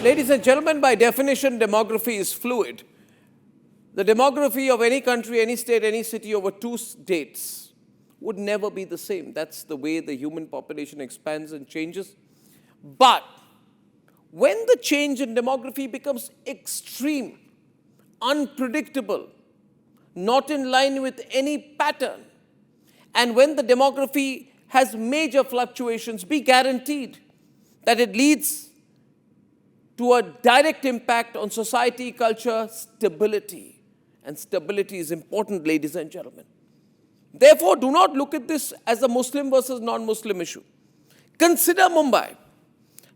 Ladies and gentlemen, by definition, demography is fluid. The demography of any country, any state, any city over two dates would never be the same. That's the way the human population expands and changes. But when the change in demography becomes extreme, unpredictable, not in line with any pattern, and when the demography has major fluctuations, be guaranteed that it leads to a direct impact on society, culture, stability. And stability is important, ladies and gentlemen. Therefore, do not look at this as a Muslim versus non-Muslim issue. Consider Mumbai.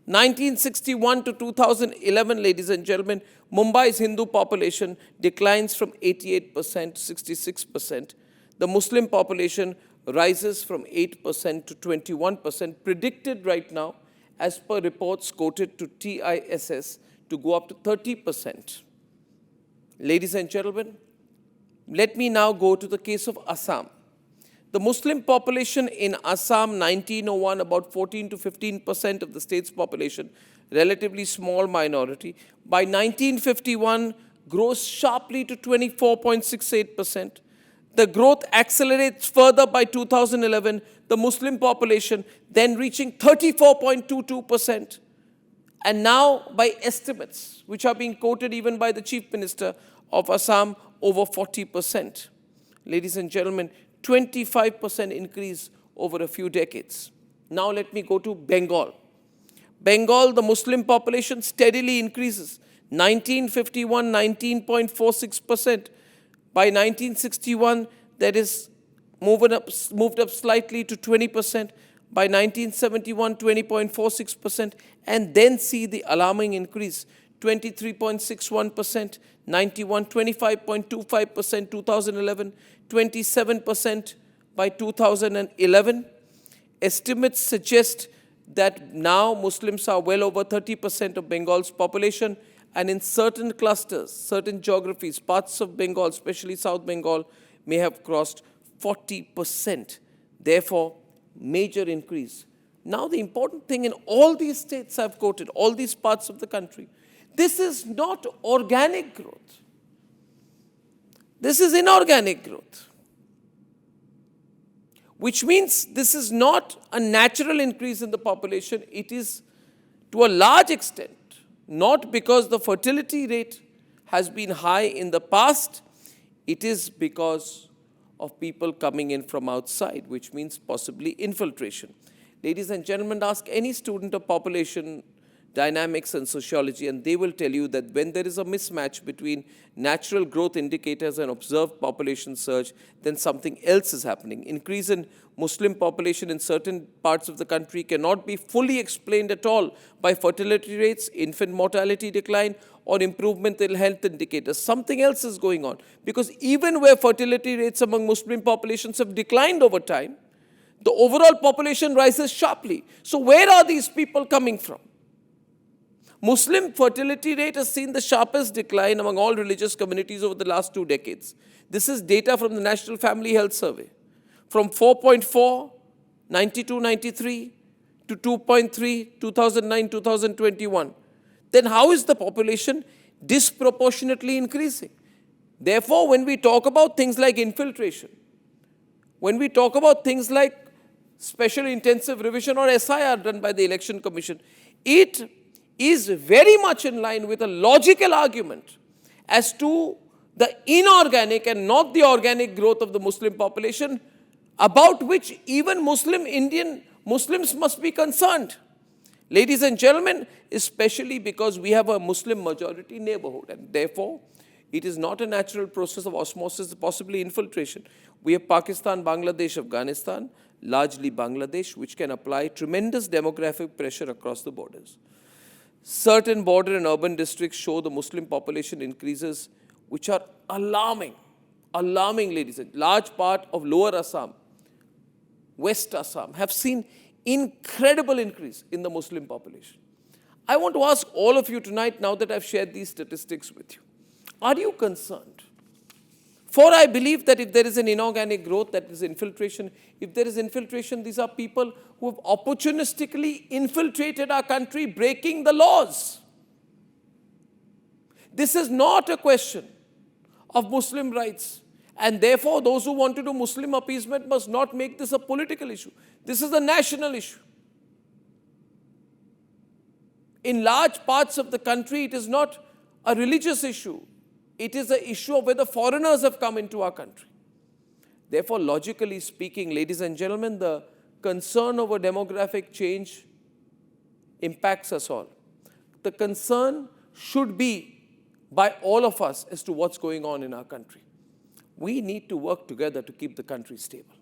1961 to 2011, ladies and gentlemen, Mumbai's Hindu population declines from 88% to 66%. The Muslim population rises from 8% to 21%, predicted right now, as per reports quoted to TISS, to go up to 30%. Ladies and gentlemen, let me now go to the case of Assam. The Muslim population in Assam, 1901, about 14 to 15% of the state's population, relatively small minority. By 1951, grows sharply to 24.68%. The growth accelerates further by 2011, the Muslim population then reaching 34.22%. And now, by estimates, which are being quoted even by the Chief Minister of Assam, over 40%. Ladies and gentlemen, 25% increase over a few decades. Now let me go to Bengal. Bengal, the Muslim population steadily increases. 1951, 19.46%. By 1961, that is moved up slightly to 20%. By 1971, 20.46%. And then see the alarming increase, 23.61%, 91, 25.25%, 2011, 27% by 2011. Estimates suggest that now Muslims are well over 30% of Bengal's population, and in certain clusters, certain geographies, parts of Bengal, especially South Bengal, may have crossed 40%. Therefore, major increase. Now, the important thing in all these states I've quoted, all these parts of the country, this is not organic growth. This is inorganic growth. Which means this is not a natural increase in the population. It is, to a large extent, not because the fertility rate has been high in the past. It is because of people coming in from outside, which means possibly infiltration. Ladies and gentlemen, ask any student of population dynamics and sociology, and they will tell you that when there is a mismatch between natural growth indicators and observed population surge, then something else is happening. Increase in Muslim population in certain parts of the country cannot be fully explained at all by fertility rates, infant mortality decline, or improvement in health indicators. Something else is going on. Because even where fertility rates among Muslim populations have declined over time, the overall population rises sharply. So where are these people coming from? Muslim fertility rate has seen the sharpest decline among all religious communities over the last 2 decades. This is data from the National Family Health Survey. From 4.4, 92-93 to 2.3, 2009-2021. Then how is the population disproportionately increasing? Therefore, when we talk about things like infiltration, when we talk about things like special intensive revision or SIR done by the Election Commission, it is very much in line with a logical argument as to the inorganic and not the organic growth of the Muslim population, about which even Indian Muslims must be concerned. Ladies and gentlemen, especially because we have a Muslim majority neighborhood, and therefore it is not a natural process of osmosis, possibly infiltration. We have Pakistan, Bangladesh, Afghanistan, largely Bangladesh, which can apply tremendous demographic pressure across the borders. Certain border and urban districts show the Muslim population increases, which are alarming, ladies and gentlemen. Large part of lower Assam, West Assam, have seen incredible increase in the Muslim population. I want to ask all of you tonight, now that I've shared these statistics with you, are you concerned? For I believe that if there is an inorganic growth, that is infiltration. If there is infiltration, these are people who have opportunistically infiltrated our country, breaking the laws. This is not a question of Muslim rights. And therefore, those who want to do Muslim appeasement must not make this a political issue. This is a national issue. In large parts of the country, it is not a religious issue. It is an issue of whether foreigners have come into our country. Therefore, logically speaking, ladies and gentlemen, the concern over demographic change impacts us all. The concern should be by all of us as to what's going on in our country. We need to work together to keep the country stable.